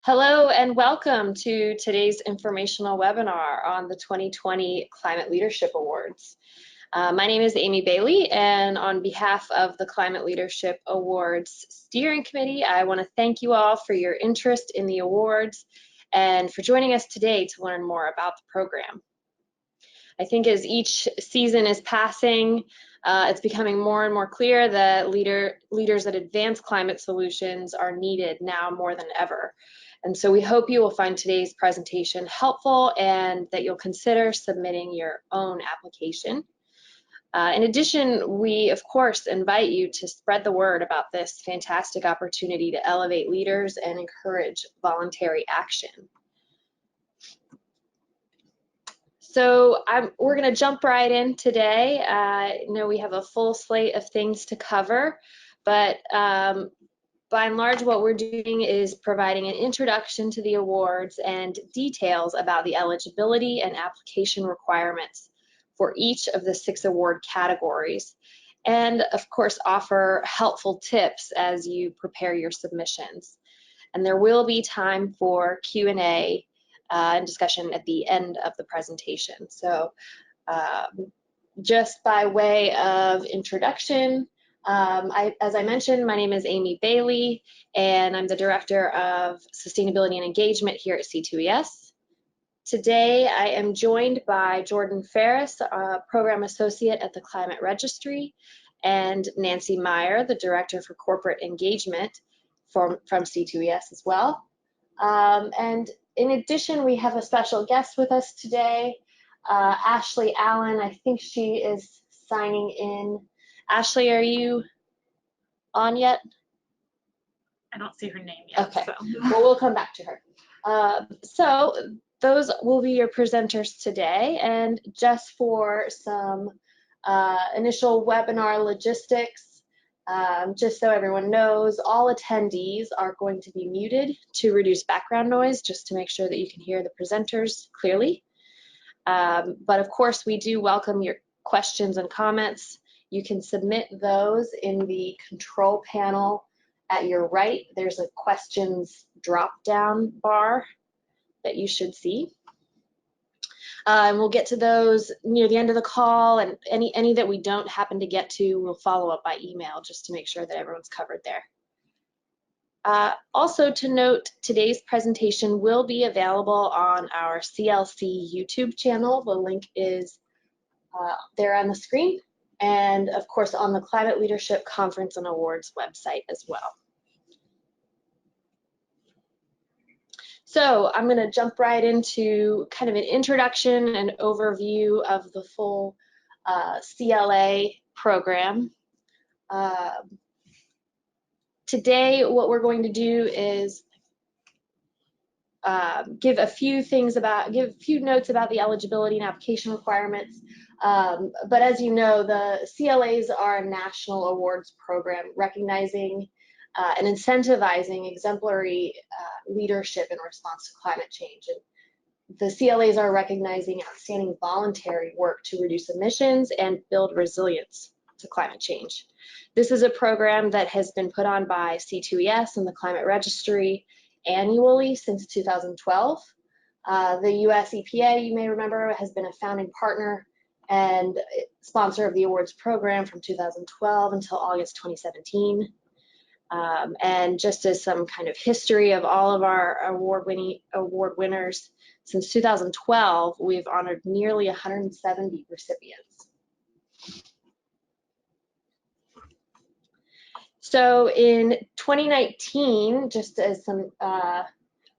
Hello and welcome to today's informational webinar on the 2020 Climate Leadership Awards. My name is Amy Bailey, and on behalf of the Climate Leadership Awards Steering Committee, I want to thank you all for your interest in the awards and for joining us today to learn more about the program. I think as each season is passing, it's becoming more and more clear that leaders that advance climate solutions are needed now more than ever. And so we hope you will find today's presentation helpful and that you'll consider submitting your own application. In addition, we of course invite you to spread the word about this fantastic opportunity to elevate leaders and encourage voluntary action. So we're going to jump right in today. I know we have a full slate of things to cover, but by and large, what we're doing is providing an introduction to the awards and details about the eligibility and application requirements for each of the 6 award categories, and of course offer helpful tips as you prepare your submissions. And there will be time for Q&A and discussion at the end of the presentation. So just by way of introduction, as I mentioned, my name is Amy Bailey, and I'm the Director of Sustainability and Engagement here at C2ES. Today, I am joined by Jordan Ferris, a Program Associate at the Climate Registry, and Nancy Meyer, the Director for Corporate Engagement from C2ES as well. And in addition, we have a special guest with us today, Ashley Allen. I think she is signing in. Ashley, are you on yet? I don't see her name yet. Okay, so. Well, we'll come back to her. So those will be your presenters today, and just for some initial webinar logistics, just so everyone knows, all attendees are going to be muted to reduce background noise, just to make sure that you can hear the presenters clearly. But of course, we do welcome your questions and comments. You can submit those in the control panel at your right. There's a questions drop-down bar that you should see. And we'll get to those near the end of the call, and any that we don't happen to get to, we'll follow up by email just to make sure that everyone's covered there. Also to note, today's presentation will be available on our CLC YouTube channel. The link is there on the screen, and of course on the Climate Leadership Conference and Awards website as well. So I'm going to jump right into kind of an introduction and overview of the full CLA program. Today, what we're going to do is give a few notes about the eligibility and application requirements. But as you know, the CLAs are a national awards program recognizing and incentivizing exemplary leadership in response to climate change. And the CLAs are recognizing outstanding voluntary work to reduce emissions and build resilience to climate change. This is a program that has been put on by C2ES and the Climate Registry annually since 2012. The US EPA, you may remember, has been a founding partner and sponsor of the awards program from 2012 until August 2017. And just as some kind of history of all of our award winners, since 2012, we've honored nearly 170 recipients. So in 2019, just as some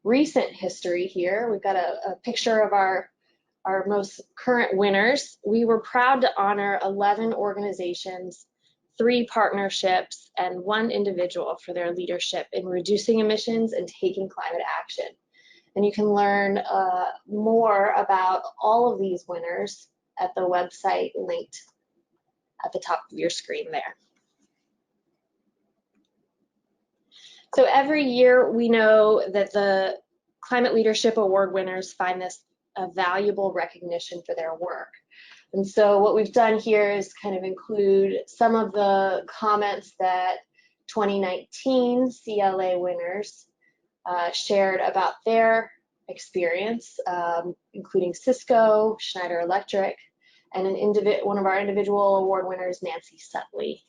recent history here, we've got a picture of our most current winners. We were proud to honor 11 organizations, 3 partnerships, and 1 individual for their leadership in reducing emissions and taking climate action. And you can learn more about all of these winners at the website linked at the top of your screen there. So every year we know that the Climate Leadership Award winners find this a valuable recognition for their work. And so what we've done here is kind of include some of the comments that 2019 CLA winners shared about their experience, including Cisco, Schneider Electric, and one of our individual award winners, Nancy Sutley.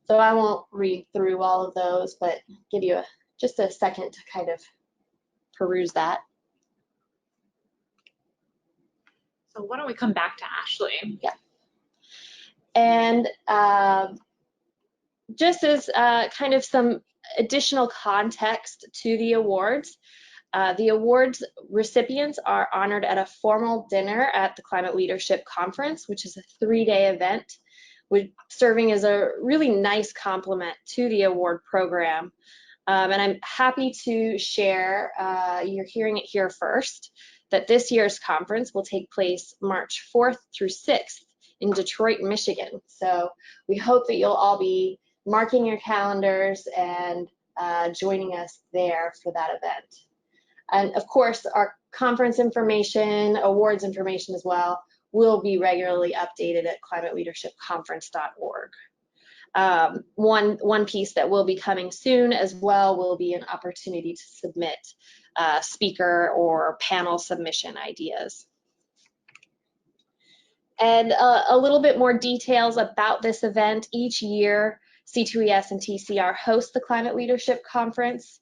So I won't read through all of those, but give you just a second to kind of peruse that. So why don't we come back to Ashley? Yeah. And just as kind of some additional context to the awards recipients are honored at a formal dinner at the Climate Leadership Conference, which is a 3-day event, serving as a really nice complement to the award program. And I'm happy to share, you're hearing it here first, that this year's conference will take place March 4th through 6th in Detroit, Michigan. So we hope that you'll all be marking your calendars and joining us there for that event. And of course, our conference information, awards information as well, will be regularly updated at climateleadershipconference.org. One piece that will be coming soon as well will be an opportunity to submit speaker or panel submission ideas. And a little bit more details about this event. Each year, C2ES and TCR host the Climate Leadership Conference.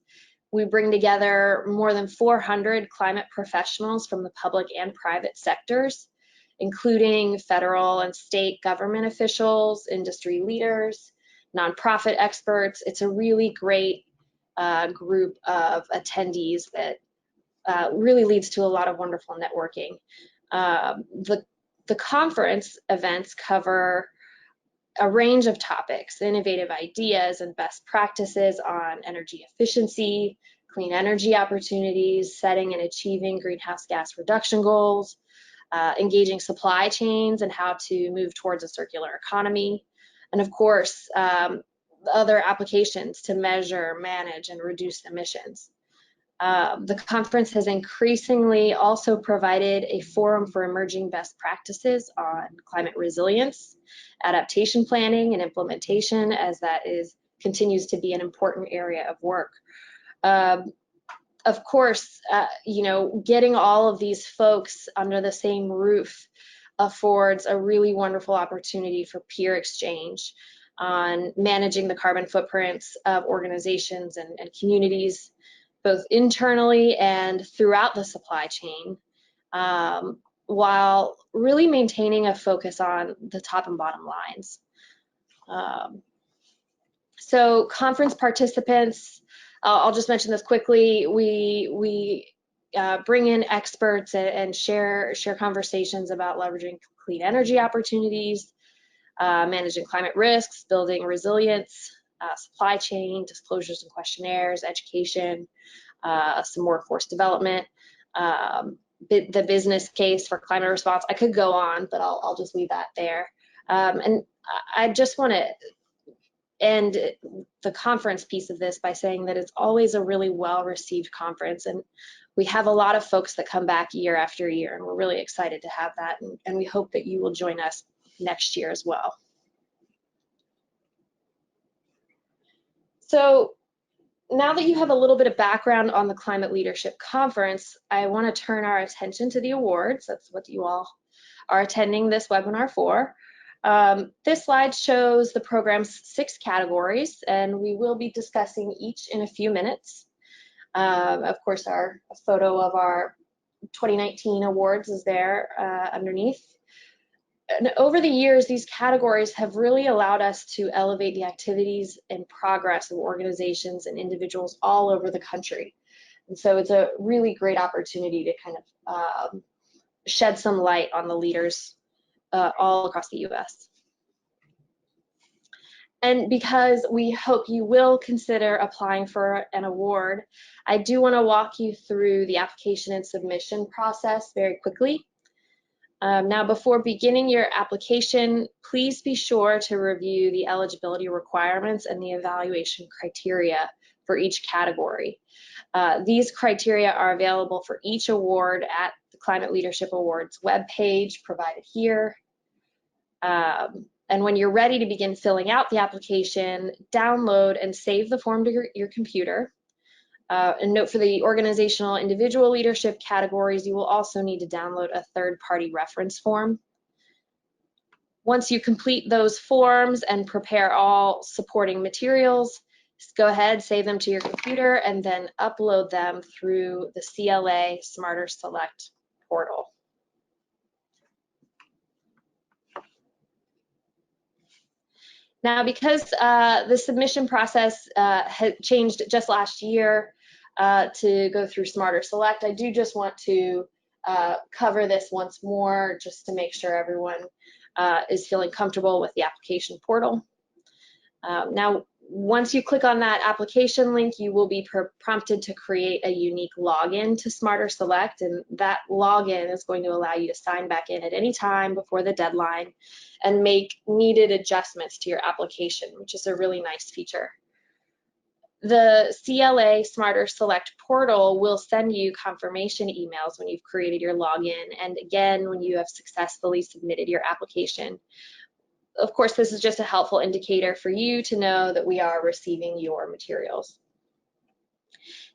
We bring together more than 400 climate professionals from the public and private sectors, including federal and state government officials, industry leaders, nonprofit experts. It's a really great group of attendees that really leads to a lot of wonderful networking. The conference events cover a range of topics, innovative ideas and best practices on energy efficiency, clean energy opportunities, setting and achieving greenhouse gas reduction goals, engaging supply chains and how to move towards a circular economy, and of course, other applications to measure, manage, and reduce emissions. The conference has increasingly also provided a forum for emerging best practices on climate resilience, adaptation planning, and implementation, as that continues to be an important area of work. Of course, getting all of these folks under the same roof affords a really wonderful opportunity for peer exchange on managing the carbon footprints of organizations and communities, both internally and throughout the supply chain, while really maintaining a focus on the top and bottom lines. So conference participants, I'll just mention this quickly, we bring in experts and share conversations about leveraging clean energy opportunities, managing climate risks, building resilience, supply chain, disclosures and questionnaires, education, some workforce development, the business case for climate response. I could go on, but I'll just leave that there. And I just want to end the conference piece of this by saying that it's always a really well-received conference, and we have a lot of folks that come back year after year, and we're really excited to have that, and we hope that you will join us next year as well. So now that you have a little bit of background on the Climate Leadership Conference, I want to turn our attention to the awards. That's what you all are attending this webinar for. This slide shows the program's 6 categories, and we will be discussing each in a few minutes. Of course, a photo of our 2019 awards is there underneath. And over the years, these categories have really allowed us to elevate the activities and progress of organizations and individuals all over the country. And so it's a really great opportunity to kind of shed some light on the leaders all across the US. And because we hope you will consider applying for an award, I do want to walk you through the application and submission process very quickly. Now, before beginning your application, please be sure to review the eligibility requirements and the evaluation criteria for each category. These criteria are available for each award at the Climate Leadership Awards webpage provided here. And when you're ready to begin filling out the application, download and save the form to your computer. And note for the organizational individual leadership categories, you will also need to download a third-party reference form. Once you complete those forms and prepare all supporting materials, just go ahead, save them to your computer, and then upload them through the CLA Smarter Select portal. Now, because the submission process had changed just last year to go through Smarter Select, I do just want to cover this once more just to make sure everyone is feeling comfortable with the application portal. Now, once you click on that application link, you will be prompted to create a unique login to Smarter Select, and that login is going to allow you to sign back in at any time before the deadline and make needed adjustments to your application, which is a really nice feature. The CLA Smarter Select portal will send you confirmation emails when you've created your login and again when you have successfully submitted your application. Of course, this is just a helpful indicator for you to know that we are receiving your materials.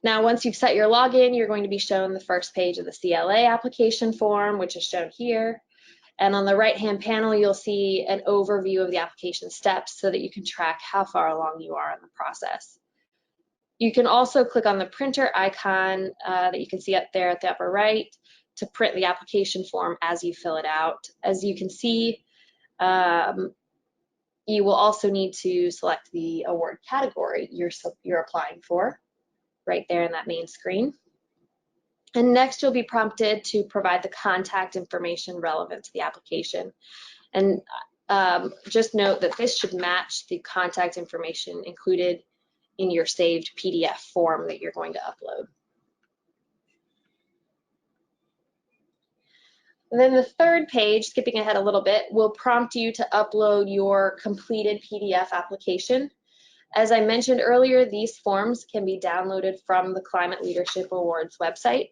Now, once you've set your login, you're going to be shown the first page of the CLA application form, which is shown here. And on the right-hand panel, you'll see an overview of the application steps so that you can track how far along you are in the process. You can also click on the printer icon that you can see up there at the upper right to print the application form as you fill it out. As you can see, you will also need to select the award category you're applying for right there in that main screen. And next you'll be prompted to provide the contact information relevant to the application. And just note that this should match the contact information included in your saved PDF form that you're going to upload. And then the third page, skipping ahead a little bit, will prompt you to upload your completed PDF application. As I mentioned earlier, these forms can be downloaded from the Climate Leadership Awards website.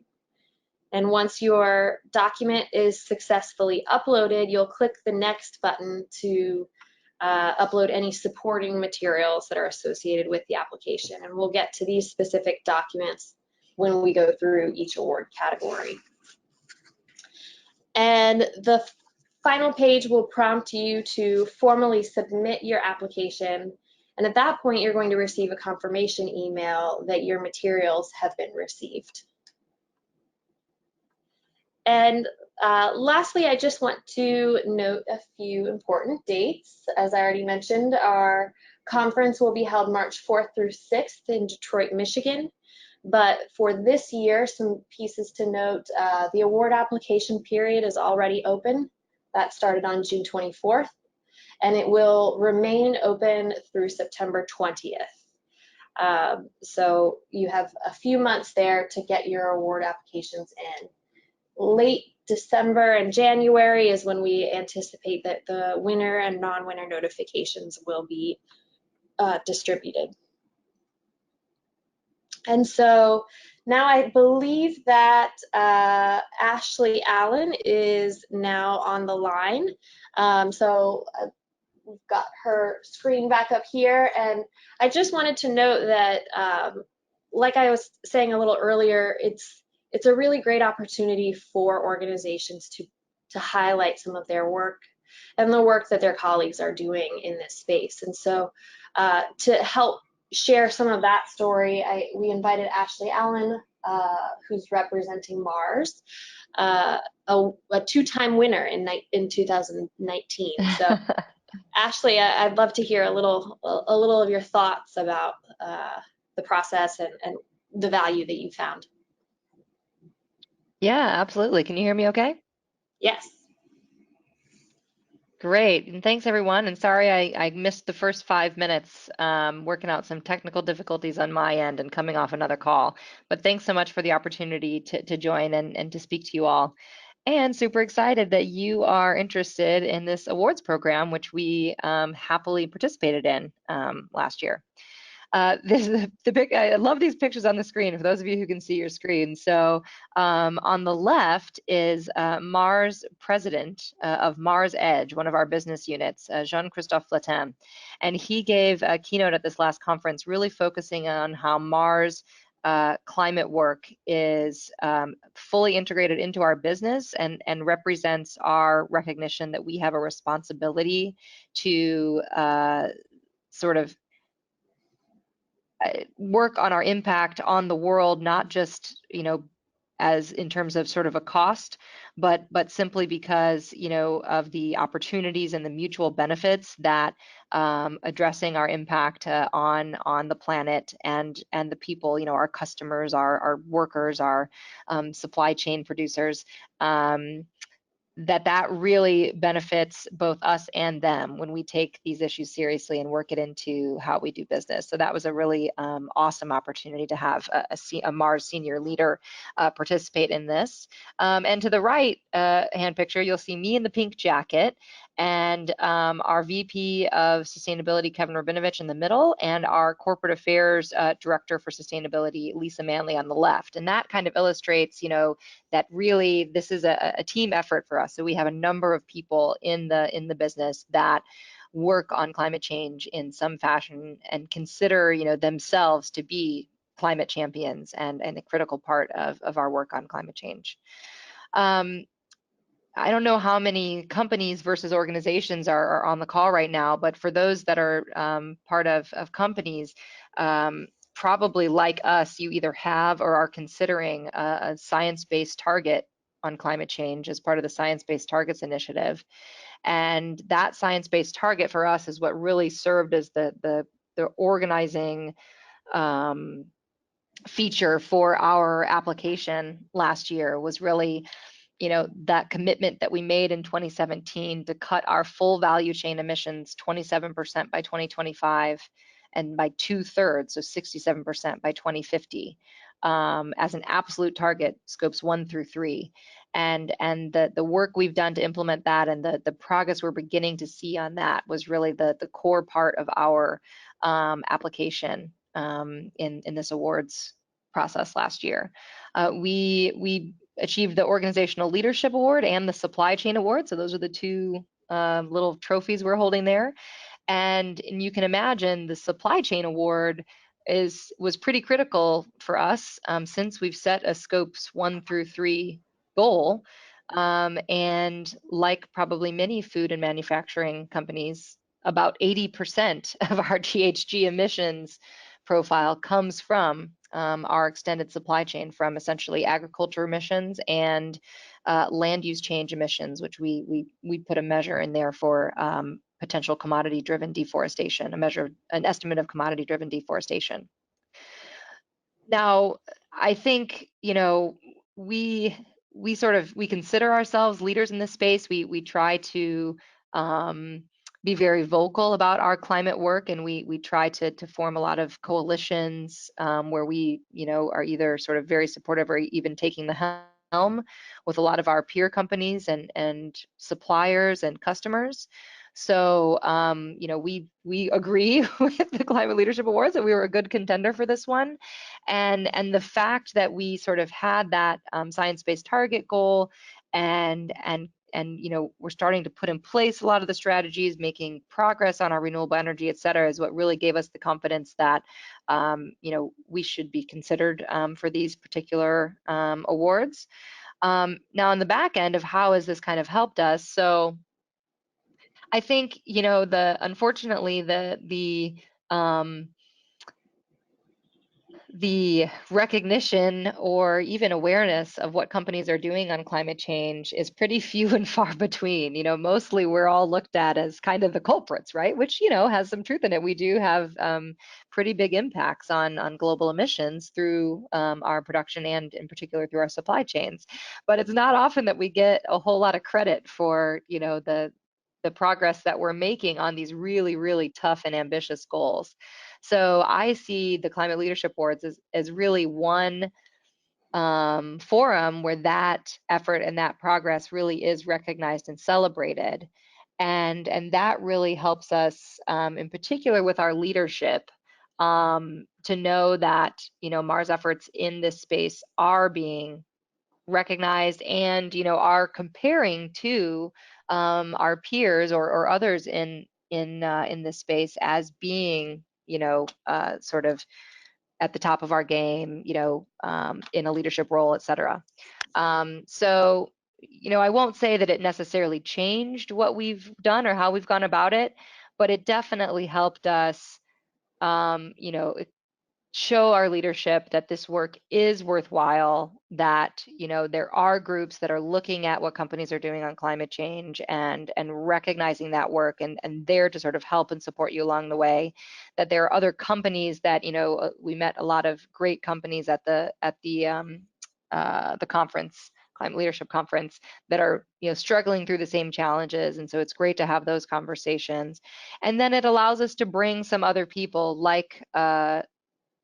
And once your document is successfully uploaded, you'll click the next button to upload any supporting materials that are associated with the application. And we'll get to these specific documents when we go through each award category. And the final page will prompt you to formally submit your application. And at that point, you're going to receive a confirmation email that your materials have been received. And lastly, I just want to note a few important dates. As I already mentioned, our conference will be held March 4th through 6th in Detroit, Michigan. But for this year, some pieces to note, the award application period is already open. That started on June 24th, and it will remain open through September 20th. So you have a few months there to get your award applications in. Late December and January is when we anticipate that the winner and non-winner notifications will be distributed. And so now I believe that Ashley Allen is now on the line. We've got her screen back up here, and I just wanted to note that, like I was saying a little earlier, it's a really great opportunity for organizations to highlight some of their work and the work that their colleagues are doing in this space. And so to help share some of that story, we invited Ashley Allen, who's representing Mars, a two-time winner in 2019. So Ashley, I'd love to hear a little of your thoughts about the process and the value that you found. Yeah, absolutely. Can you hear me okay? Yes. Great. And thanks, everyone. And sorry I missed the first 5 minutes working out some technical difficulties on my end and coming off another call. But thanks so much for the opportunity to join and to speak to you all. And super excited that you are interested in this awards program, which we happily participated in last year. I love these pictures on the screen for those of you who can see your screen. So on the left is Mars president of Mars Edge, one of our business units, Jean-Christophe Flatin. And he gave a keynote at this last conference really focusing on how Mars climate work is fully integrated into our business and represents our recognition that we have a responsibility to sort of work on our impact on the world, not just, as in terms of sort of a cost, but simply because, of the opportunities and the mutual benefits that addressing our impact on the planet and the people, our customers, our workers, our supply chain producers, that really benefits both us and them when we take these issues seriously and work it into how we do business. So that was a really awesome opportunity to have a Mars senior leader participate in this. And to the right hand picture, you'll see me in the pink jacket and our VP of Sustainability, Kevin Rabinovich, in the middle, and our Corporate Affairs Director for Sustainability, Lisa Manley, on the left. And that kind of illustrates, that really this is a team effort for us. So we have a number of people in the business that work on climate change in some fashion and consider, themselves to be climate champions and a critical part of our work on climate change. I don't know how many companies versus organizations are on the call right now, but for those that are part of companies, probably like us, you either have or are considering a science-based target on climate change as part of the Science-Based Targets Initiative. And that science-based target for us is what really served as the organizing feature for our application last year, was really that commitment that we made in 2017 to cut our full value chain emissions 27% by 2025 and by 2/3, so 67% by 2050, as an absolute target, scopes 1 through 3. And the work we've done to implement that and the progress we're beginning to see on that was really the core part of our application in this awards process last year. We achieved the Organizational Leadership Award and the Supply Chain Award. So those are the two little trophies we're holding there. And you can imagine the Supply Chain Award was pretty critical for us since we've set a scopes 1 through 3 goal. And like probably many food and manufacturing companies, about 80% of our GHG emissions profile comes from our extended supply chain, from essentially agriculture emissions and land use change emissions, which we put a measure in there for potential commodity-driven deforestation, an estimate of commodity-driven deforestation. Now, I think we consider ourselves leaders in this space. We try to be very vocal about our climate work, and we try to form a lot of coalitions where we are either sort of very supportive or even taking the helm with a lot of our peer companies and suppliers and customers. So we agree with the Climate Leadership Awards that we were a good contender for this one, and the fact that we sort of had that science-based target goal and we're starting to put in place a lot of the strategies, making progress on our renewable energy, et cetera, is what really gave us the confidence that we should be considered for these particular awards. Now, on the back end of how has this kind of helped us, so I think unfortunately the recognition or even awareness of what companies are doing on climate change is pretty few and far between. Mostly we're all looked at as kind of the culprits, right? Which has some truth in it. We do have pretty big impacts on global emissions through our production and in particular through our supply chains. But it's not often that we get a whole lot of credit for the progress that we're making on these really, really tough and ambitious goals. So I see the Climate Leadership Awards as really one forum where that effort and that progress really is recognized and celebrated. And that really helps us, in particular with our leadership, to know that Mars efforts in this space are being recognized and are comparing to our peers or others in this space as being sort of at the top of our game, in a leadership role, et cetera. So, I won't say that it necessarily changed what we've done or how we've gone about it, but it definitely helped us, show our leadership that this work is worthwhile, that there are groups that are looking at what companies are doing on climate change and recognizing that work and there to sort of help and support you along the way, that there are other companies that we met a lot of great companies at the conference, Climate Leadership Conference, that are struggling through the same challenges, and so it's great to have those conversations. And then it allows us to bring some other people like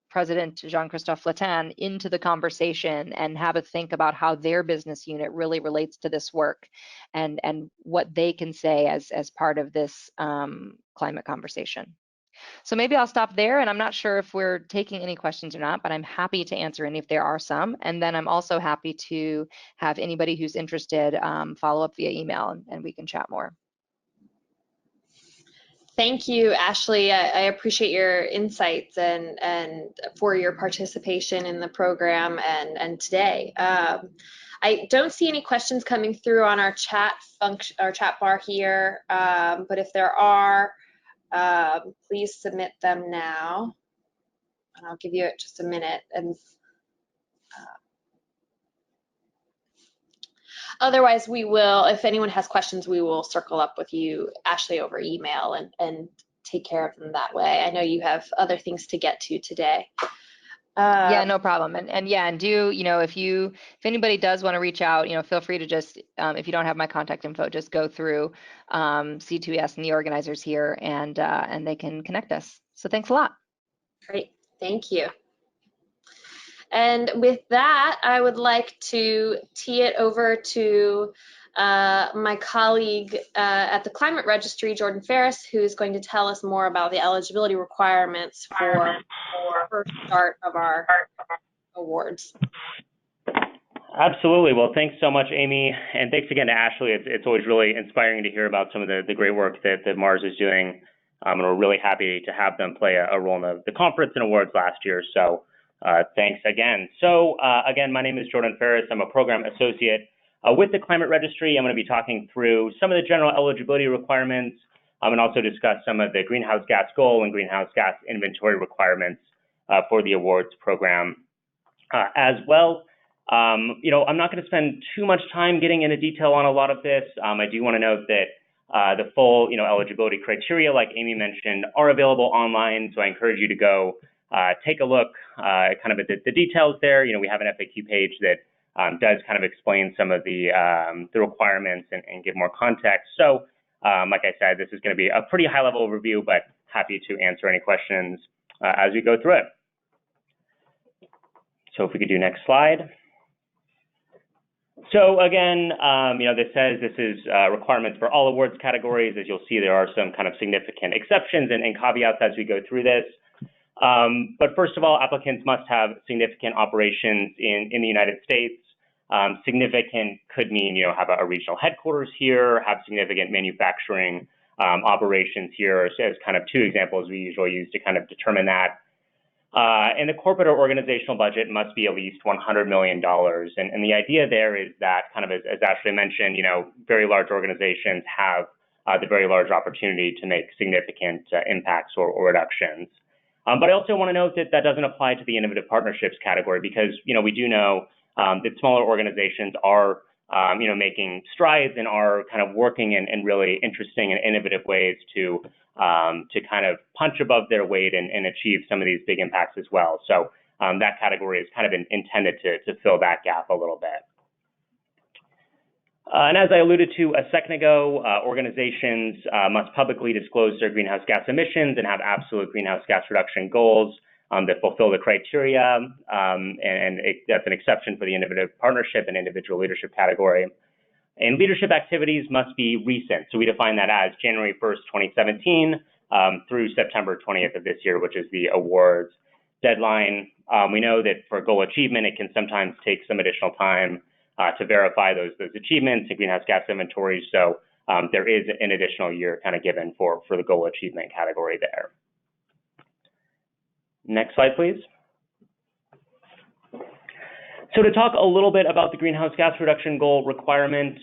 President Jean-Christophe Flatin into the conversation and have a think about how their business unit really relates to this work and what they can say as part of this climate conversation. So maybe I'll stop there, and I'm not sure if we're taking any questions or not, but I'm happy to answer any if there are some. And then I'm also happy to have anybody who's interested follow up via email and we can chat more. Thank you, Ashley. I appreciate your insights and for your participation in the program and today. I don't see any questions coming through on our chat function, our chat bar here, but if there are, please submit them now, and I'll give you just a minute. And otherwise, we will, if anyone has questions, we will circle up with you, Ashley, over email and take care of them that way. I know you have other things to get to today. Yeah, no problem. And do, if anybody does want to reach out, feel free to just, if you don't have my contact info, just go through C2ES and the organizers here and they can connect us. So thanks a lot. Great, thank you. And with that, I would like to tee it over to my colleague at the Climate Registry, Jordan Ferris, who's going to tell us more about the eligibility requirements for the first start of our awards. Absolutely. Well, thanks so much, Amy. And thanks again to Ashley. It's always really inspiring to hear about some of the great work that Mars is doing. And we're really happy to have them play a role in the conference and awards last year. So thanks again. So again, my name is Jordan Ferris. I'm a program associate with the Climate Registry. I'm going to be talking through some of the general eligibility requirements and also discuss some of the greenhouse gas goal and greenhouse gas inventory requirements for the awards program as well. I'm not going to spend too much time getting into detail on a lot of this. I do want to note that the full, eligibility criteria, like Amy mentioned, are available online. So I encourage you to go take a look kind of at the details there. We have an FAQ page that does kind of explain some of the requirements and give more context. So like I said, this is going to be a pretty high level overview, but happy to answer any questions as we go through it. So if we could do next slide. So again, this says this is requirements for all awards categories. As you'll see, there are some kind of significant exceptions and caveats as we go through this. But first of all, applicants must have significant operations in the United States. Significant could mean, have a regional headquarters here, have significant manufacturing operations here. So as kind of two examples we usually use to kind of determine that. And the corporate or organizational budget must be at least $100 million. And the idea there is that, kind of as Ashley mentioned, very large organizations have the very large opportunity to make significant impacts or reductions. But I also want to note that that doesn't apply to the innovative partnerships category because, we do know that smaller organizations are, making strides and are kind of working in really interesting and innovative ways to kind of punch above their weight and achieve some of these big impacts as well. So that category is kind of intended to fill that gap a little bit. And as I alluded to a second ago, organizations must publicly disclose their greenhouse gas emissions and have absolute greenhouse gas reduction goals that fulfill the criteria. That's an exception for the innovative partnership and individual leadership category. And leadership activities must be recent. So we define that as January 1st, 2017 through September 20th of this year, which is the awards deadline. We know that for goal achievement, it can sometimes take some additional time to verify those achievements and greenhouse gas inventories. So there is an additional year kind of given for the goal achievement category there. Next slide, please. So to talk a little bit about the greenhouse gas reduction goal requirement,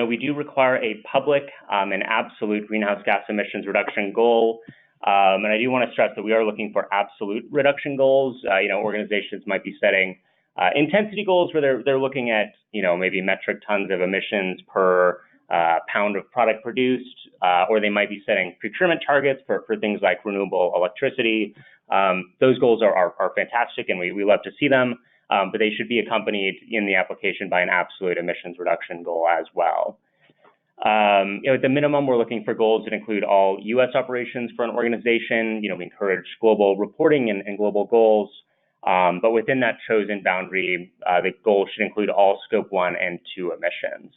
we do require a public and absolute greenhouse gas emissions reduction goal. And I do want to stress that we are looking for absolute reduction goals. Organizations might be setting intensity goals where they're looking at, maybe metric tons of emissions per pound of product produced, or they might be setting procurement targets for things like renewable electricity. Those goals are fantastic, and we love to see them. But they should be accompanied in the application by an absolute emissions reduction goal as well. At the minimum, we're looking for goals that include all U.S. operations for an organization. We encourage global reporting and global goals. But within that chosen boundary, the goal should include all Scope 1 and 2 emissions.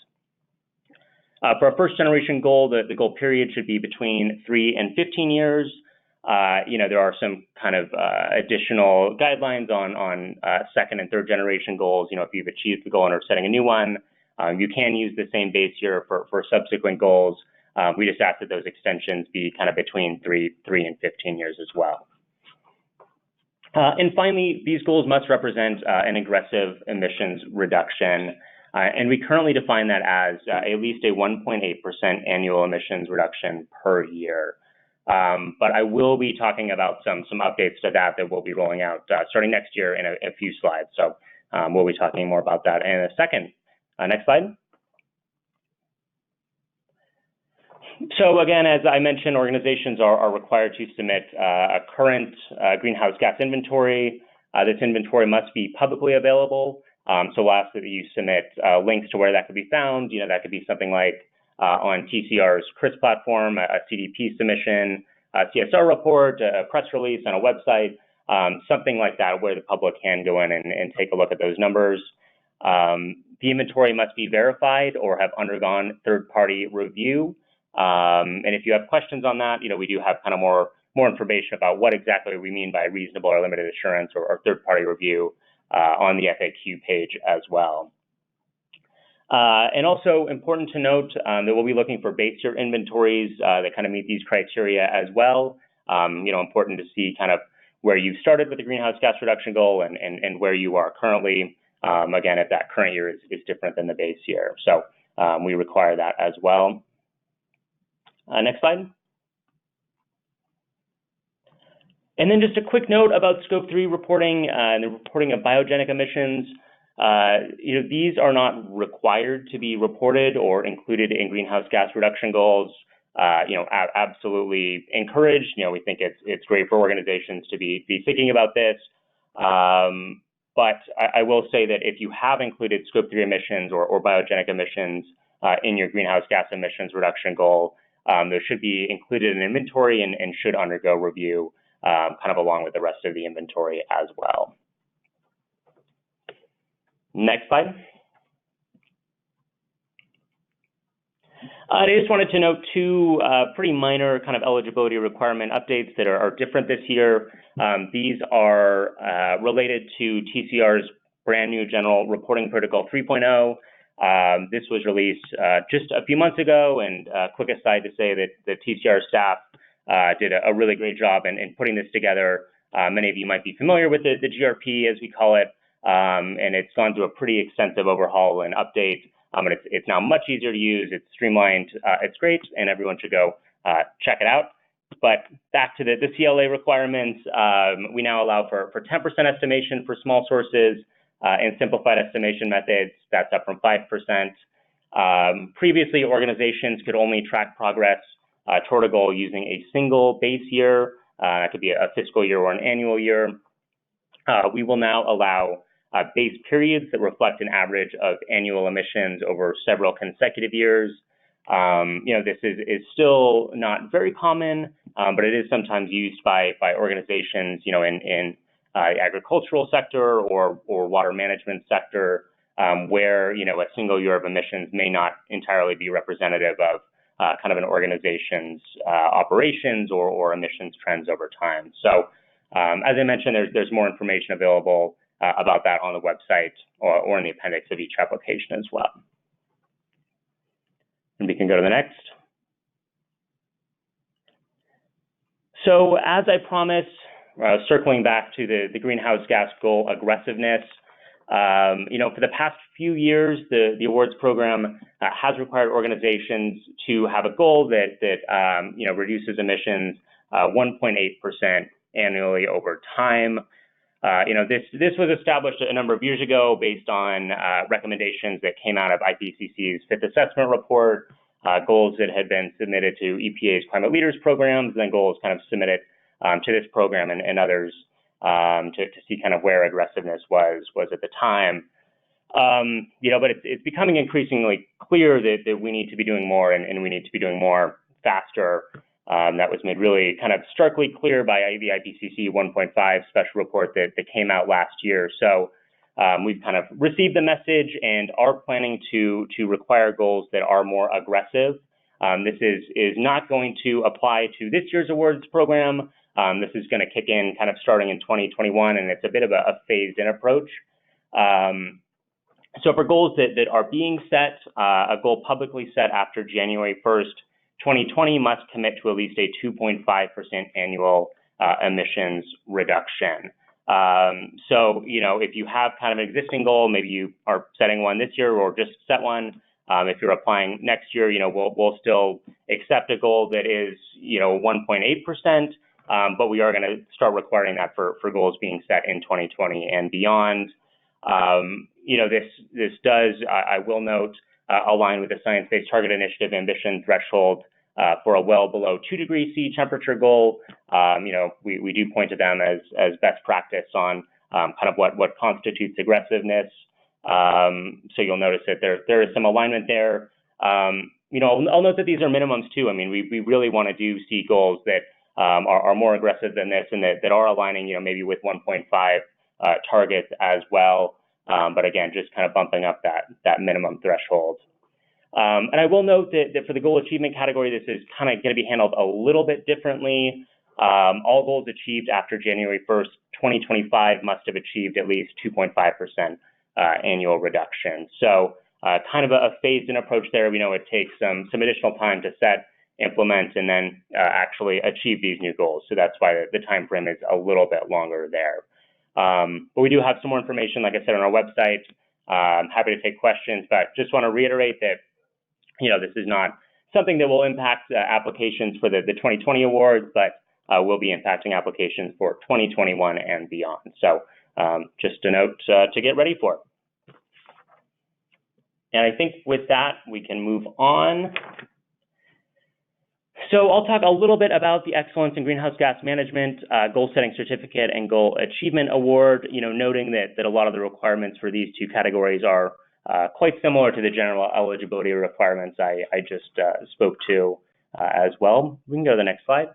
For our first generation goal, the goal period should be between 3 and 15 years. There are some kind of additional guidelines on second and third generation goals. If you've achieved the goal and are setting a new one, you can use the same base year for subsequent goals. We just ask that those extensions be kind of between 3 and 15 years as well. And finally, these goals must represent an aggressive emissions reduction. And we currently define that as at least a 1.8% annual emissions reduction per year. But I will be talking about some updates to that we'll be rolling out starting next year in a few slides. So we'll be talking more about that in a second. Next slide. So again, as I mentioned, organizations are required to submit a current greenhouse gas inventory. This inventory must be publicly available. So we'll ask that you submit links to where that could be found. That could be something like on TCR's CRIS platform, a CDP submission, a CSR report, a press release on a website, something like that where the public can go in and take a look at those numbers. The inventory must be verified or have undergone third-party review. And if you have questions on that, we do have kind of more information about what exactly we mean by reasonable or limited assurance or third-party review on the FAQ page as well. And also important to note that we'll be looking for base year inventories that kind of meet these criteria as well. Important to see kind of where you started with the greenhouse gas reduction goal and where you are currently. Again, if that current year is different than the base year. So we require that as well. Next slide. And then just a quick note about Scope 3 reporting and the reporting of biogenic emissions. These are not required to be reported or included in greenhouse gas reduction goals. Absolutely encouraged. We think it's great for organizations to be thinking about this. But I will say that if you have included Scope 3 emissions or biogenic emissions in your greenhouse gas emissions reduction goal, those should be included in inventory and should undergo review kind of along with the rest of the inventory as well. Next slide. I just wanted to note two pretty minor kind of eligibility requirement updates that are different this year. These are related to TCR's brand new General Reporting Protocol 3.0. This was released just a few months ago, and quick aside to say that the TCR staff did a really great job in putting this together. Many of you might be familiar with the GRP, as we call it, and it's gone through a pretty extensive overhaul and update. And it's now much easier to use. It's streamlined. It's great, and everyone should go check it out. But back to the CLA requirements, we now allow for 10% estimation for small sources and simplified estimation methods. That's up from 5%. Previously, organizations could only track progress toward a goal using a single base year. That could be a fiscal year or an annual year. We will now allow base periods that reflect an average of annual emissions over several consecutive years. This is still not very common, but it is sometimes used by organizations, in the agricultural sector or water management sector, where a single year of emissions may not entirely be representative of kind of an organization's operations or emissions trends over time. So, as I mentioned, there's more information available about that on the website or in the appendix of each application as well. And we can go to the next. So as I promised, circling back to the greenhouse gas goal aggressiveness, For the past few years, the awards program has required organizations to have a goal that reduces emissions 1.8% annually over time. This was established a number of years ago based on recommendations that came out of IPCC's Fifth Assessment Report, goals that had been submitted to EPA's Climate Leaders programs, and then goals kind of submitted to this program and others to see kind of where aggressiveness was at the time. But it's becoming increasingly clear that we need to be doing more and we need to be doing more faster. That was made really kind of starkly clear by the IPCC 1.5 special report that came out last year. So we've kind of received the message and are planning to require goals that are more aggressive. This is not going to apply to this year's awards program. This is going to kick in kind of starting in 2021, and it's a bit of a phased-in approach. So for goals that are being set, a goal publicly set after January 1st, 2020 must commit to at least a 2.5% annual emissions reduction. So, if you have kind of an existing goal, maybe you are setting one this year or just set one. If you're applying next year, we'll still accept a goal that is, 1.8%, but we are going to start requiring that for goals being set in 2020 and beyond. This does, I will note, align with the Science Based Target Initiative ambition threshold for a well below 2 degrees C temperature goal. We do point to them as best practice on kind of what constitutes aggressiveness. So you'll notice that there is some alignment there. I'll note that these are minimums too. I mean, we really want to see goals that are more aggressive than this and that are aligning, maybe with 1.5 targets as well. But again, just kind of bumping up that minimum threshold. And I will note that for the goal achievement category, this is kind of going to be handled a little bit differently. All goals achieved after January 1st, 2025 must have achieved at least 2.5% annual reduction. So kind of a phased-in approach there. We know it takes some additional time to set, implement, and then actually achieve these new goals. So that's why the time frame is a little bit longer there. But we do have some more information, like I said, on our website. I'm happy to take questions, but just want to reiterate that this is not something that will impact applications for the 2020 awards, but will be impacting applications for 2021 and beyond. So just a note to get ready for. And I think with that, we can move on. So I'll talk a little bit about the Excellence in Greenhouse Gas Management Goal Setting Certificate and Goal Achievement Award, noting that a lot of the requirements for these two categories are quite similar to the general eligibility requirements I just spoke to as well. We can go to the next slide.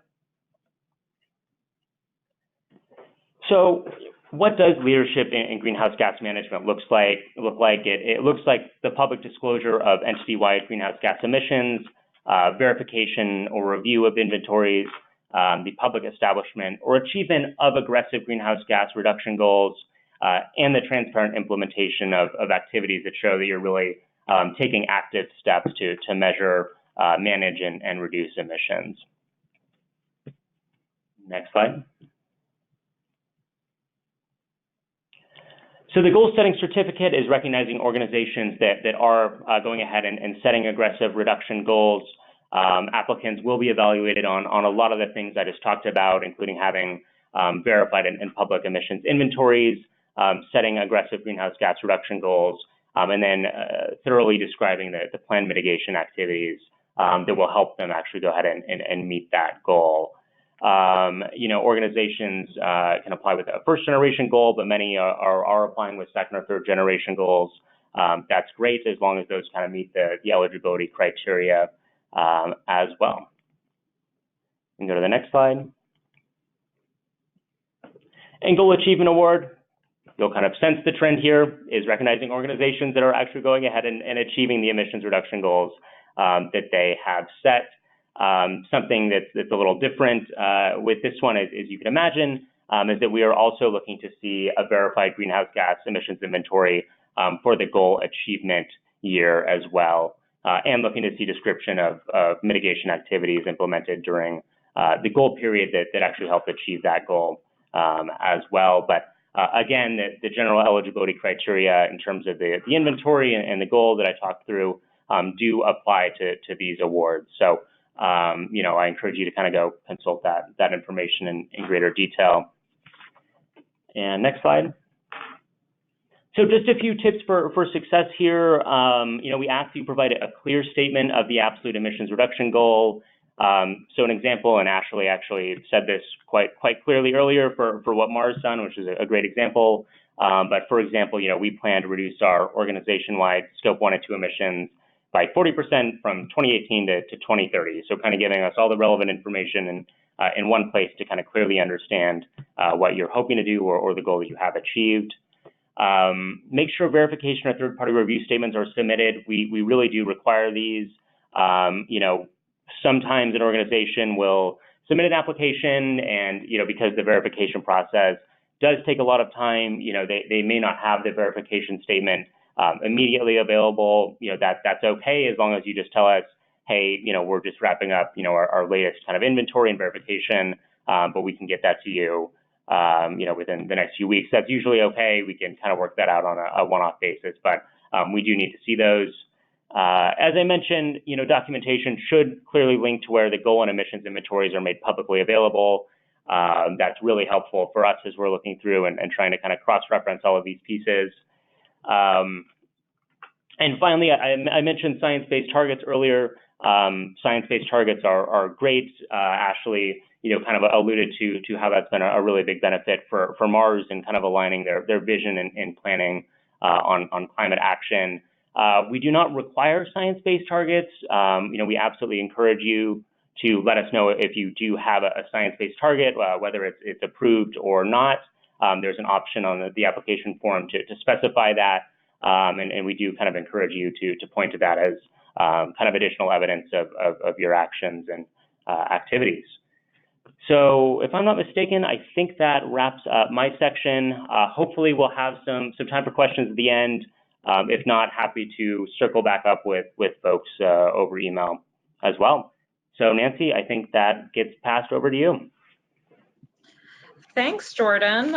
So what does leadership in greenhouse gas management look like? It looks like the public disclosure of entity-wide greenhouse gas emissions, verification or review of inventories, the public establishment or achievement of aggressive greenhouse gas reduction goals, and the transparent implementation of activities that show that you're really taking active steps to measure, manage, and reduce emissions. Next slide. So the goal setting certificate is recognizing organizations that are going ahead and setting aggressive reduction goals. Applicants will be evaluated on a lot of the things I just talked about, including having verified and public emissions inventories, setting aggressive greenhouse gas reduction goals, and then thoroughly describing the planned mitigation activities that will help them actually go ahead and meet that goal. Organizations can apply with a first generation goal, but many are applying with second or third generation goals. That's great as long as those kind of meet the eligibility criteria as well. We can go to the next slide. And Goal Achievement Award, you'll kind of sense the trend here is recognizing organizations that are actually going ahead and achieving the emissions reduction goals that they have set. Something that's a little different with this one, as you can imagine, is that we are also looking to see a verified greenhouse gas emissions inventory for the goal achievement year as well, and looking to see description of mitigation activities implemented during the goal period that actually helped achieve that goal as well. But again, the general eligibility criteria in terms of the inventory and the goal that I talked through do apply to these awards. So, you know, I encourage you to kind of go consult that information in greater detail. And next slide. So just a few tips for success here. You know, we ask you provide a clear statement of the absolute emissions reduction goal. So an example, and Ashley actually said this quite clearly earlier for what Mars done, which is a great example. But for example, you know, we plan to reduce our organization-wide scope 1 and 2 emissions by 40% from 2018 to 2030. So kind of giving us all the relevant information in one place to kind of clearly understand what you're hoping to do or the goal that you have achieved. Make sure verification or third-party review statements are submitted. We really do require these. You know, sometimes an organization will submit an application and, you know, because the verification process does take a lot of time, you know, they may not have the verification statement immediately available. You know, that's okay as long as you just tell us, hey, you know, we're just wrapping up, you know, our latest kind of inventory and verification, but we can get that to you, you know, within the next few weeks. That's usually okay. We can kind of work that out on a one-off basis, but we do need to see those. As I mentioned, you know, documentation should clearly link to where the goal and emissions inventories are made publicly available. That's really helpful for us as we're looking through and trying to kind of cross-reference all of these pieces. And finally, I mentioned science-based targets earlier. Science-based targets are great. Ashley, you know, kind of alluded to how that's been a really big benefit for Mars and kind of aligning their vision and planning on climate action. We do not require science-based targets. You know, we absolutely encourage you to let us know if you do have a science-based target, whether it's approved or not. There's an option on the application form to specify that, and we do kind of encourage you to point to that as kind of additional evidence of your actions and activities. So if I'm not mistaken, I think that wraps up my section. Hopefully we'll have some time for questions at the end. If not, happy to circle back up with folks over email as well. So Nancy, I think that gets passed over to you. Thanks, Jordan.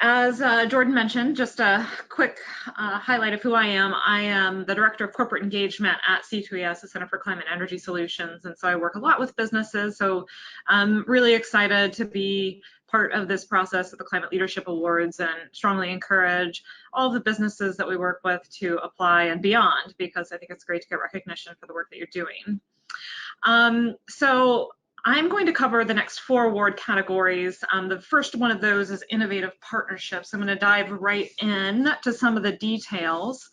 As Jordan mentioned, just a quick highlight of who I am. I am the Director of Corporate Engagement at C2ES, the Center for Climate and Energy Solutions, and so I work a lot with businesses. So I'm really excited to be part of this process of the Climate Leadership Awards and strongly encourage all of the businesses that we work with to apply and beyond, because I think it's great to get recognition for the work that you're doing. So I'm going to cover the next 4 award categories. The first one of those is innovative partnerships. I'm going to dive right in to some of the details.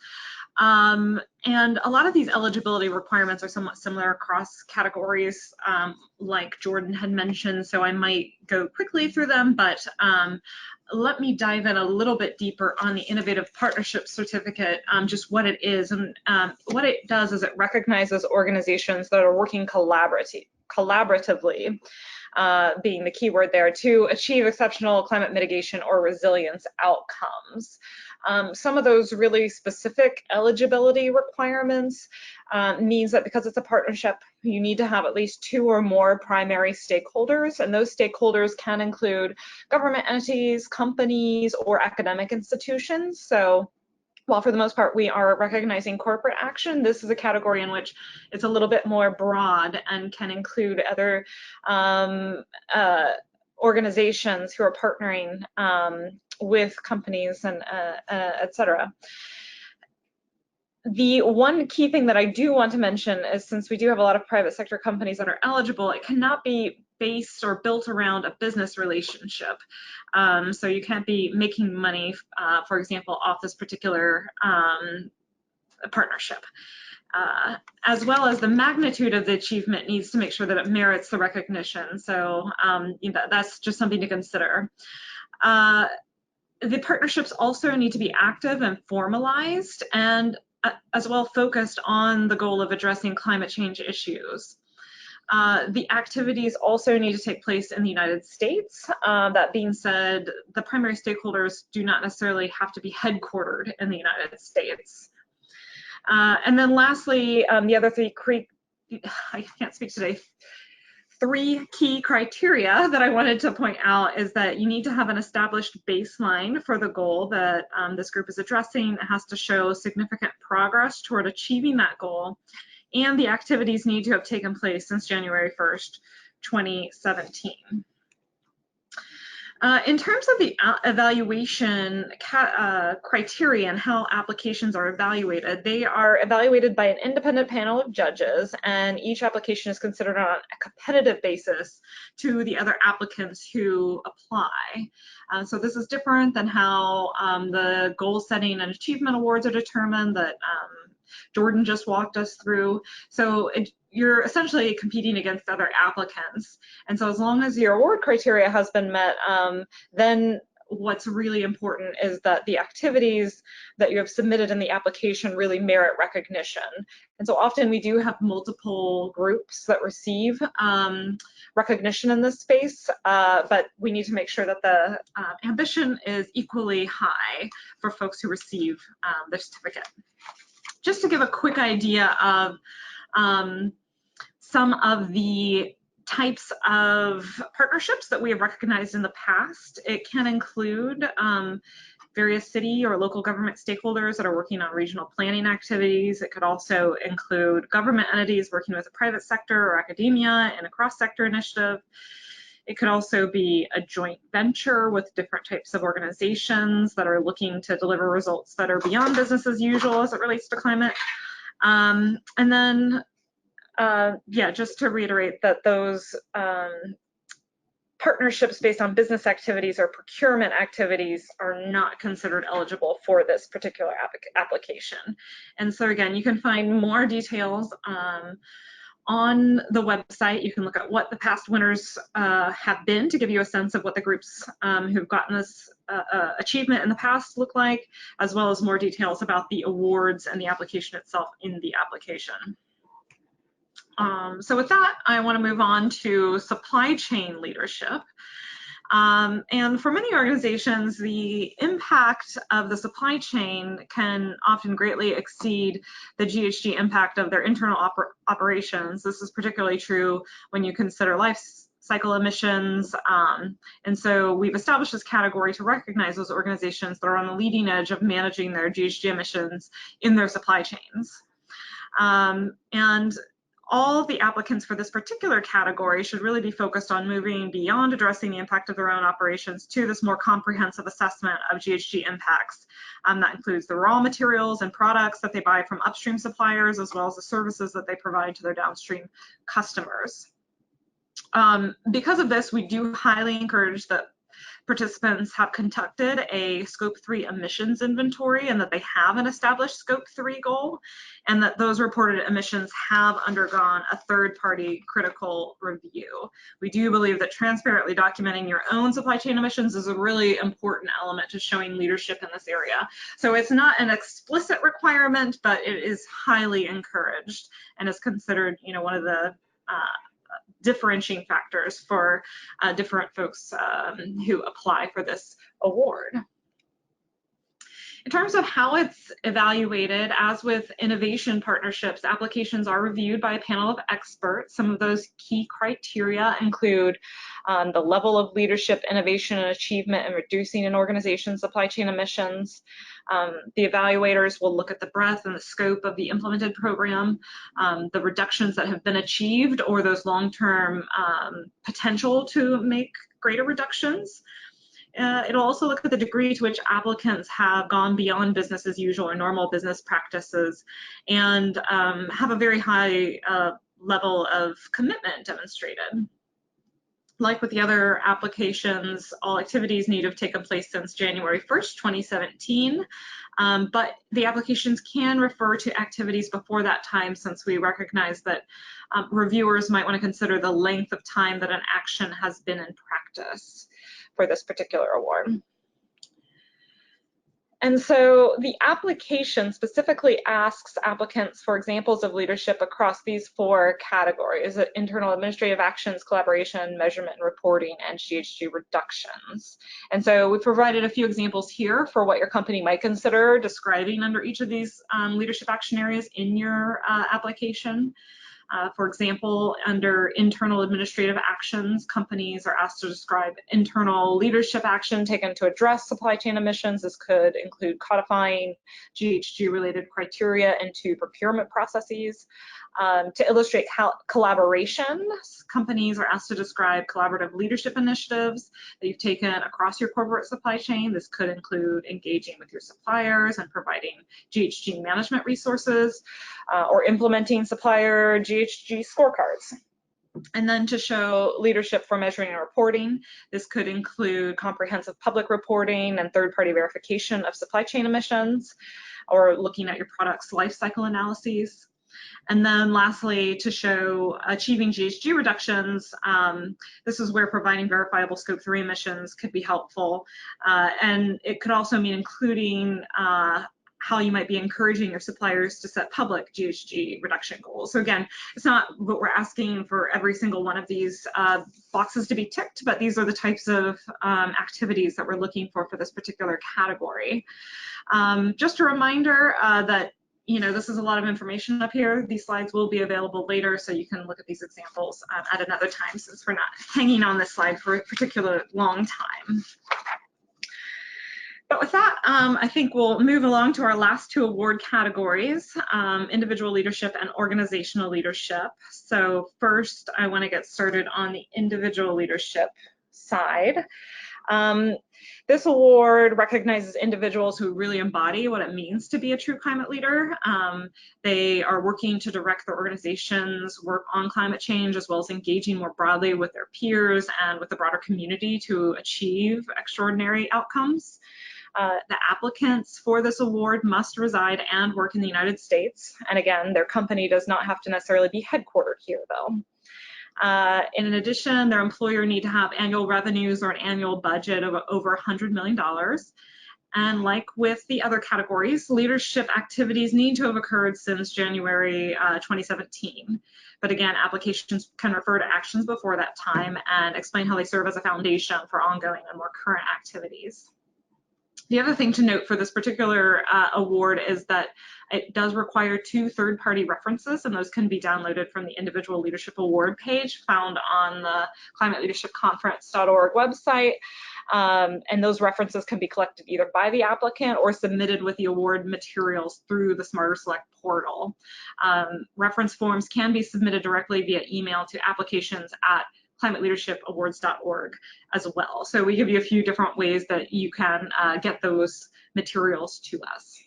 And a lot of these eligibility requirements are somewhat similar across categories, like Jordan had mentioned, so I might go quickly through them, but let me dive in a little bit deeper on the Innovative Partnership Certificate, just what it is. And what it does is it recognizes organizations that are working collaboratively, being the key word there, to achieve exceptional climate mitigation or resilience outcomes. Some of those really specific eligibility requirements means that because it's a partnership, you need to have at least 2 or more primary stakeholders, and those stakeholders can include government entities, companies, or academic institutions. So while for the most part we are recognizing corporate action, this is a category in which it's a little bit more broad and can include other organizations who are partnering with companies and et cetera. The one key thing that I do want to mention is, since we do have a lot of private sector companies that are eligible, it cannot be based or built around a business relationship. So you can't be making money, for example, off this particular partnership. As well as the magnitude of the achievement needs to make sure that it merits the recognition. So you know, that's just something to consider. The partnerships also need to be active and formalized, and as well focused on the goal of addressing climate change issues. The activities also need to take place in the United States. That being said, the primary stakeholders do not necessarily have to be headquartered in the United States. And then lastly, the other 3, I can't speak today, 3 key criteria that I wanted to point out is that you need to have an established baseline for the goal that this group is addressing. It has to show significant progress toward achieving that goal, and the activities need to have taken place since January 1st, 2017. In terms of the evaluation criteria and how applications are evaluated, they are evaluated by an independent panel of judges, and each application is considered on a competitive basis to the other applicants who apply. So this is different than how the goal setting and achievement awards are determined that Jordan just walked us through. So you're essentially competing against other applicants. And so as long as your award criteria has been met, then what's really important is that the activities that you have submitted in the application really merit recognition. And so often we do have multiple groups that receive recognition in this space, but we need to make sure that the ambition is equally high for folks who receive the certificate. Just to give a quick idea of some of the types of partnerships that we have recognized in the past. It can include various city or local government stakeholders that are working on regional planning activities. It could also include government entities working with the private sector or academia in a cross-sector initiative. It could also be a joint venture with different types of organizations that are looking to deliver results that are beyond business as usual as it relates to climate. And then, yeah, just to reiterate that those partnerships based on business activities or procurement activities are not considered eligible for this particular application. And so again, you can find more details on the website. You can look at what the past winners have been to give you a sense of what the groups who've gotten this achievement in the past look like, as well as more details about the awards and the application itself in the application. So with that, I want to move on to supply chain leadership. And for many organizations, the impact of the supply chain can often greatly exceed the GHG impact of their internal operations. This is particularly true when you consider life cycle emissions. And so we've established this category to recognize those organizations that are on the leading edge of managing their GHG emissions in their supply chains. And all the applicants for this particular category should really be focused on moving beyond addressing the impact of their own operations to this more comprehensive assessment of GHG impacts. That includes the raw materials and products that they buy from upstream suppliers, as well as the services that they provide to their downstream customers. Because of this, we do highly encourage that participants have conducted a Scope 3 emissions inventory and that they have an established Scope 3 goal, and that those reported emissions have undergone a third-party critical review. We do believe that transparently documenting your own supply chain emissions is a really important element to showing leadership in this area. So it's not an explicit requirement, but it is highly encouraged and is considered, you know, one of the differentiating factors for different folks who apply for this award. In terms of how it's evaluated, as with innovation partnerships, applications are reviewed by a panel of experts. Some of those key criteria include the level of leadership, innovation, and achievement in reducing an organization's supply chain emissions. The evaluators will look at the breadth and the scope of the implemented program, the reductions that have been achieved, or those long-term potential to make greater reductions. It'll also look at the degree to which applicants have gone beyond business as usual or normal business practices and have a very high level of commitment demonstrated. Like with the other applications, all activities need to have taken place since January 1st, 2017, but the applications can refer to activities before that time, since we recognize that reviewers might want to consider the length of time that an action has been in practice for this particular award. And so the application specifically asks applicants for examples of leadership across these 4 categories: internal administrative actions, collaboration, measurement and reporting, and GHG reductions. And so we provided a few examples here for what your company might consider describing under each of these leadership action areas in your application. For example, under internal administrative actions, companies are asked to describe internal leadership action taken to address supply chain emissions. This could include codifying GHG-related criteria into procurement processes. To illustrate collaboration, companies are asked to describe collaborative leadership initiatives that you've taken across your corporate supply chain. This could include engaging with your suppliers and providing GHG management resources, or implementing supplier GHG scorecards. And then to show leadership for measuring and reporting, this could include comprehensive public reporting and third-party verification of supply chain emissions, or looking at your product's life cycle analyses. And then lastly, to show achieving GHG reductions, this is where providing verifiable scope 3 emissions could be helpful. And it could also mean including how you might be encouraging your suppliers to set public GHG reduction goals. So again, it's not what we're asking for every single one of these boxes to be ticked, but these are the types of activities that we're looking for this particular category. Just a reminder that this is a lot of information up here. These slides will be available later, so you can look at these examples at another time, since we're not hanging on this slide for a particular long time. But with that, I think we'll move along to our last two award categories, individual leadership and organizational leadership. So first, I want to get started on the individual leadership side. This award recognizes individuals who really embody what it means to be a true climate leader. They are working to direct their organization's work on climate change, as well as engaging more broadly with their peers and with the broader community to achieve extraordinary outcomes. The applicants for this award must reside and work in the United States. And again, their company does not have to necessarily be headquartered here, though. In addition, their employer need to have annual revenues or an annual budget of over $100 million. And like with the other categories, leadership activities need to have occurred since January 2017. But again, applications can refer to actions before that time and explain how they serve as a foundation for ongoing and more current activities. The other thing to note for this particular award is that it does require 2 third-party references, and those can be downloaded from the Individual Leadership Award page found on the climateleadershipconference.org website. And those references can be collected either by the applicant or submitted with the award materials through the Smarter Select portal. Reference forms can be submitted directly via email to applications@climateleadershipawards.org as well. So we give you a few different ways that you can get those materials to us.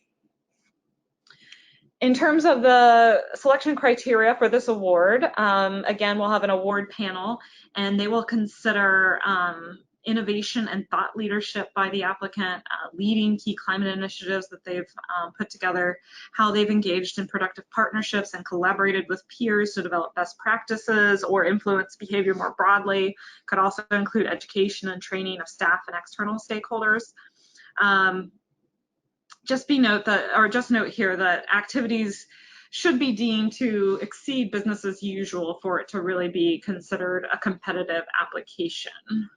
In terms of the selection criteria for this award, again, we'll have an award panel, and they will consider innovation and thought leadership by the applicant, leading key climate initiatives that they've put together, how they've engaged in productive partnerships and collaborated with peers to develop best practices or influence behavior more broadly. Could also include education and training of staff and external stakeholders. Just note here that activities should be deemed to exceed business as usual for it to really be considered a competitive application.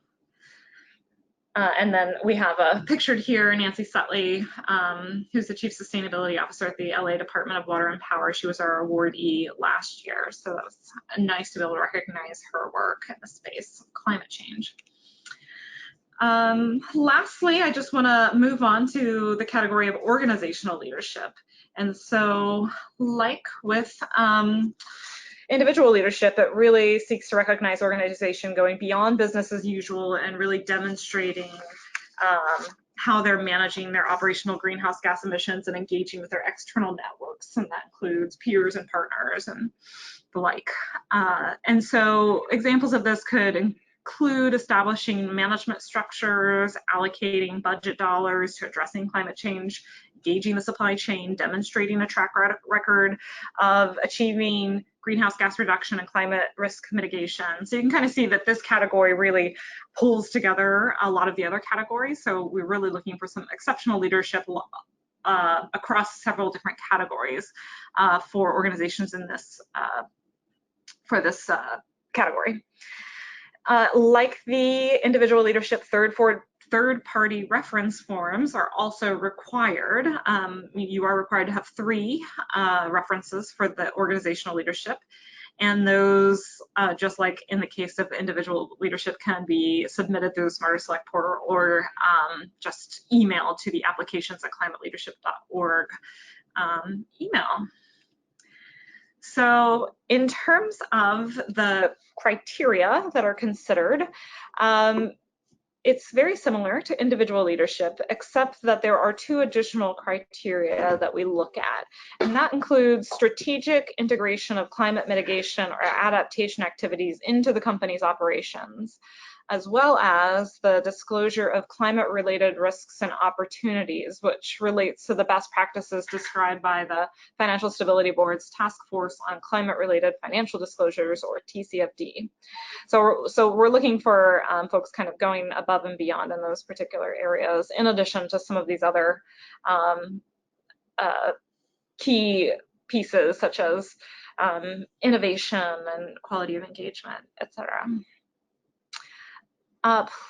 And then we have pictured here Nancy Sutley, who's the Chief Sustainability Officer at the LA Department of Water and Power. She was our awardee last year, so that was nice to be able to recognize her work in the space of climate change. Lastly, I just want to move on to the category of organizational leadership. And so, like with individual leadership, it really seeks to recognize organization going beyond business as usual and really demonstrating how they're managing their operational greenhouse gas emissions and engaging with their external networks, and that includes peers and partners and the like. And so examples of this could include establishing management structures, allocating budget dollars to addressing climate change, engaging the supply chain, demonstrating a track record of achieving greenhouse gas reduction and climate risk mitigation. So you can kind of see that this category really pulls together a lot of the other categories. So we're really looking for some exceptional leadership across several different categories for organizations in this for this category. Like the individual leadership, third-party reference forms are also required. You are required to have 3 references for the organizational leadership, And those, just like in the case of individual leadership, can be submitted through the Smarter Select portal or just email to the applications@climateleadership.org email. So in terms of the criteria that are considered, it's very similar to individual leadership, except that there are 2 additional criteria that we look at. And that includes strategic integration of climate mitigation or adaptation activities into the company's operations, as well as the disclosure of climate-related risks and opportunities, which relates to the best practices described by the Financial Stability Board's Task Force on Climate-Related Financial Disclosures, or TCFD. So we're looking for folks kind of going above and beyond in those particular areas, in addition to some of these other key pieces, such as innovation and quality of engagement, etc.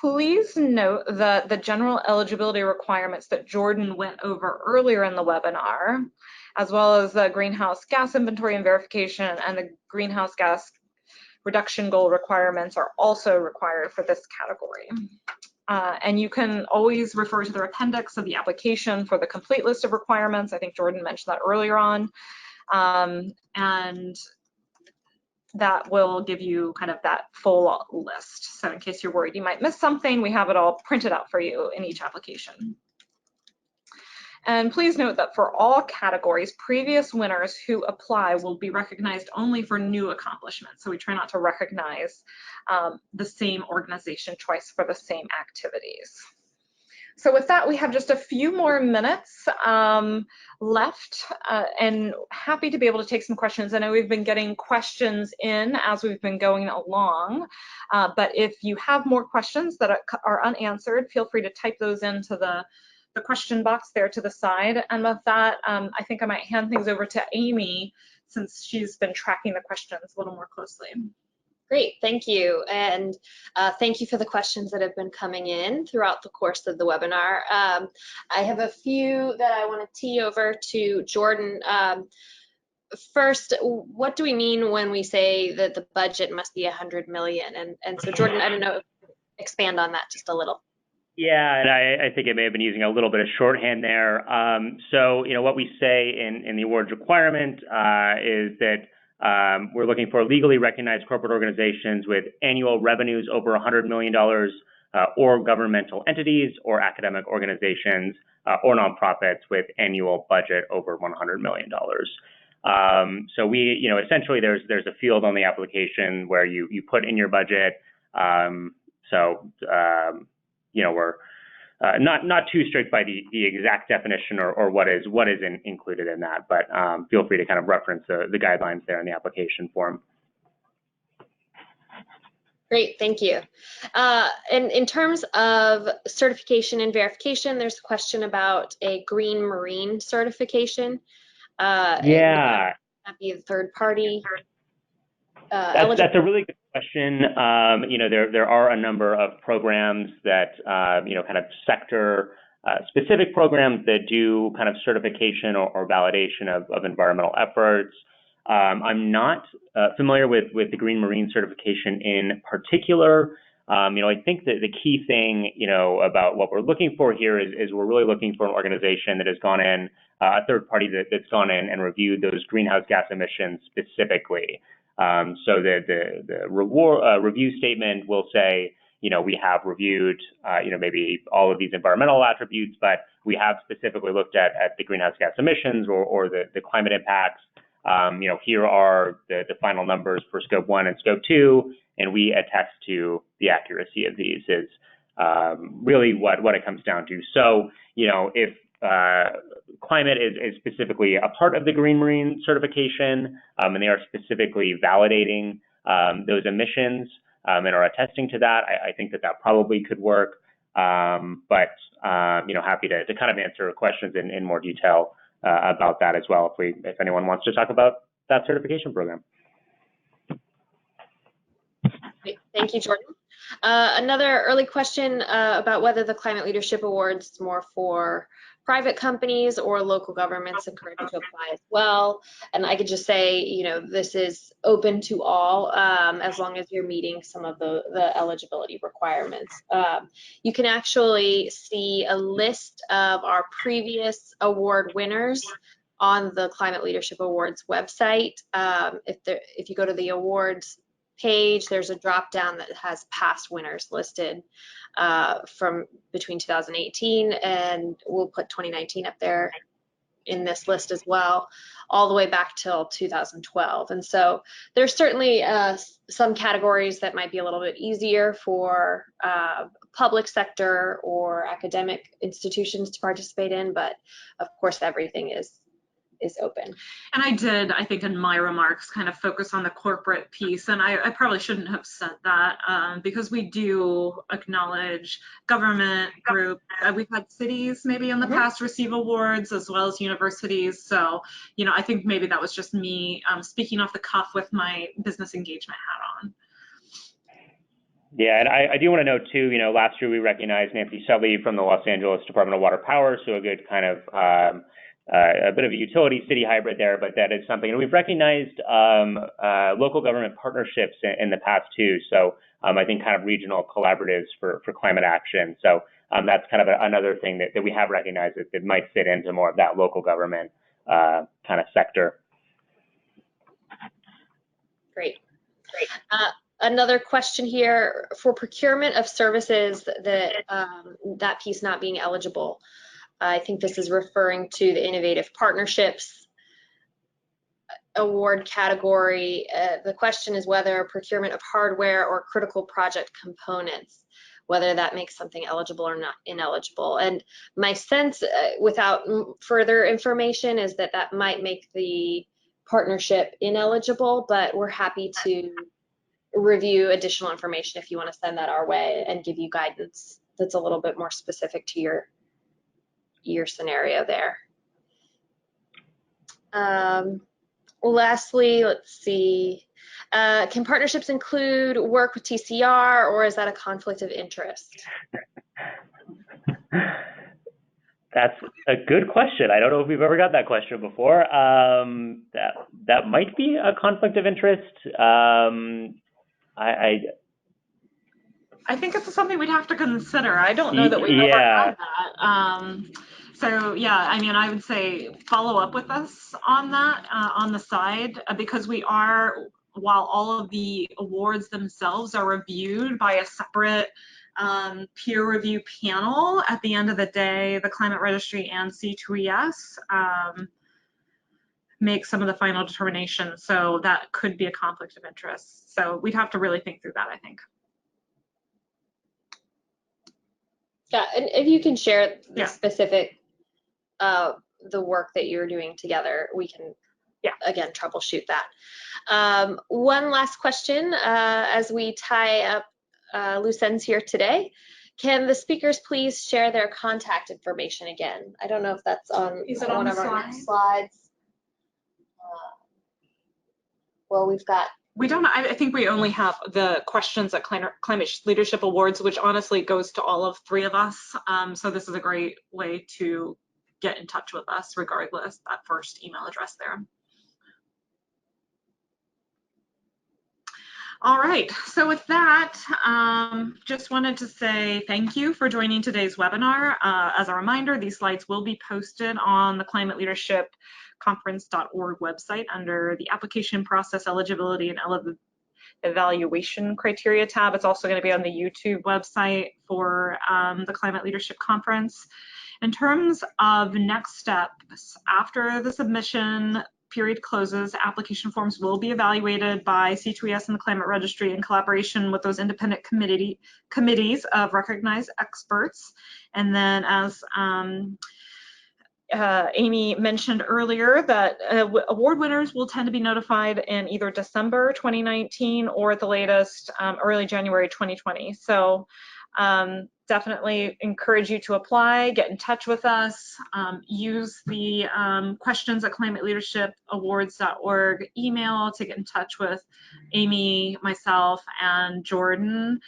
Please note that the general eligibility requirements that Jordan went over earlier in the webinar, as well as the greenhouse gas inventory and verification and the greenhouse gas reduction goal requirements, are also required for this category. And you can always refer to the appendix of the application for the complete list of requirements. I think Jordan mentioned that earlier on. And that will give you kind of that full list. So in case you're worried you might miss something, we have it all printed out for you in each application. And please note that for all categories, previous winners who apply will be recognized only for new accomplishments. So we try not to recognize the same organization twice for the same activities. So with that, we have just a few more minutes left, and happy to be able to take some questions. I know we've been getting questions in as we've been going along, but if you have more questions that are unanswered, feel free to type those into the question box there to the side. And with that, I think I might hand things over to Amy, since she's been tracking the questions a little more closely. Great, thank you. And thank you for the questions that have been coming in throughout the course of the webinar. I have a few that I want to tee over to Jordan. First, what do we mean when we say that the budget must be 100 million? And so Jordan, I don't know, expand on that just a little. Yeah, and I think it may have been using a little bit of shorthand there. So, what we say in the awards requirement is that we're looking for legally recognized corporate organizations with annual revenues over $100 million, or governmental entities or academic organizations or nonprofits with annual budget over $100 million. So we, essentially there's a field on the application where you put in your budget. We're not too strict by the exact definition or what is included in that, but feel free to kind of reference the guidelines there in the application form. Great, thank you. And in terms of certification and verification, there's a question about a green marine certification. Yeah. That be a third party. That's a really good question. There are a number of programs that, kind of sector specific programs that do kind of certification or validation of environmental efforts. I'm not familiar with the Green Marine certification in particular. I think that the key thing, about what we're looking for here is we're really looking for an organization that has gone in, a third party that's gone in and reviewed those greenhouse gas emissions specifically. So the review statement will say, we have reviewed, maybe all of these environmental attributes, but we have specifically looked at the greenhouse gas emissions or the climate impacts. Here are the final numbers for scope 1 and scope 2, and we attest to the accuracy of these is really what it comes down to. So, if climate is specifically a part of the Green Marine certification, and they are specifically validating those emissions and are attesting to that, I think that probably could work. But happy to kind of answer questions in more detail about that as well if anyone wants to talk about that certification program. Great. Thank you, Jordan. Another early question about whether the Climate Leadership Awards is more for private companies or local governments encouraged to apply as well. And I could just say, you know, this is open to all as long as you're meeting some of the eligibility requirements. You can actually see a list of our previous award winners on the Climate Leadership Awards website. If you go to the awards page, there's a drop down that has past winners listed from between 2018, and we'll put 2019 up there in this list as well, all the way back till 2012. And so there's certainly some categories that might be a little bit easier for public sector or academic institutions to participate in, but of course everything is open. And I think in my remarks kind of focus on the corporate piece, and I probably shouldn't have said that because we do acknowledge government group. We've had cities maybe in the past receive awards as well as universities. So, you know, I think maybe that was just me speaking off the cuff with my business engagement hat on. Yeah, and I do want to note too, you know, last year we recognized Nancy Sully from the Los Angeles Department of Water Power, so a good kind of a bit of a utility city hybrid there, but that is something. And we've recognized local government partnerships in the past too. So I think kind of regional collaboratives for climate action. So that's kind of another thing that we have recognized that might fit into more of that local government kind of sector. Great. Another question here for procurement of services that piece not being eligible. I think this is referring to the Innovative Partnerships award category. The question is whether procurement of hardware or critical project components, whether that makes something eligible or not ineligible. And my sense, without further information, is that that might make the partnership ineligible, but we're happy to review additional information if you want to send that our way and give you guidance that's a little bit more specific to your scenario there. Lastly, let's see, can partnerships include work with TCR, or is that a conflict of interest? That's a good question. I don't know if we've ever got that question before. That might be a conflict of interest. I think it's something we'd have to consider. I don't know that we've ever had that. So yeah, I mean, I would say follow up with us on that on the side, because we are, while all of the awards themselves are reviewed by a separate peer review panel, at the end of the day, the Climate Registry and C2ES make some of the final determinations. So that could be a conflict of interest. So we'd have to really think through that, I think. Yeah, and if you can share the specific, the work that you're doing together, we can, again, troubleshoot that. One last question as we tie up loose ends here today. Can the speakers please share their contact information again? I don't know if that's on one of our next slides. Well, we've got. We don't, I think we only have the questions at Climate Leadership Awards, which honestly goes to all of three of us. So this is a great way to get in touch with us regardless, that first email address there. All right, so with that, just wanted to say thank you for joining today's webinar. As a reminder, these slides will be posted on the Climate Leadership Conference.org website under the application process, eligibility, and evaluation criteria tab. It's also going to be on the YouTube website for the Climate Leadership Conference. In terms of next steps, after the submission period closes, application forms will be evaluated by C2ES and the Climate Registry in collaboration with those independent committees of recognized experts. And then, as Amy mentioned earlier, that award winners will tend to be notified in either December 2019 or at the latest early January 2020. So definitely encourage you to apply, get in touch with us, use the questions at climateleadershipawards.org email to get in touch with Amy, myself, and Jordan.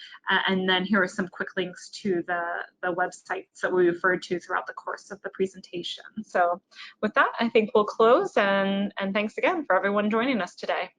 And then here are some quick links to the websites that we referred to throughout the course of the presentation. So with that, I think we'll close, and thanks again for everyone joining us today.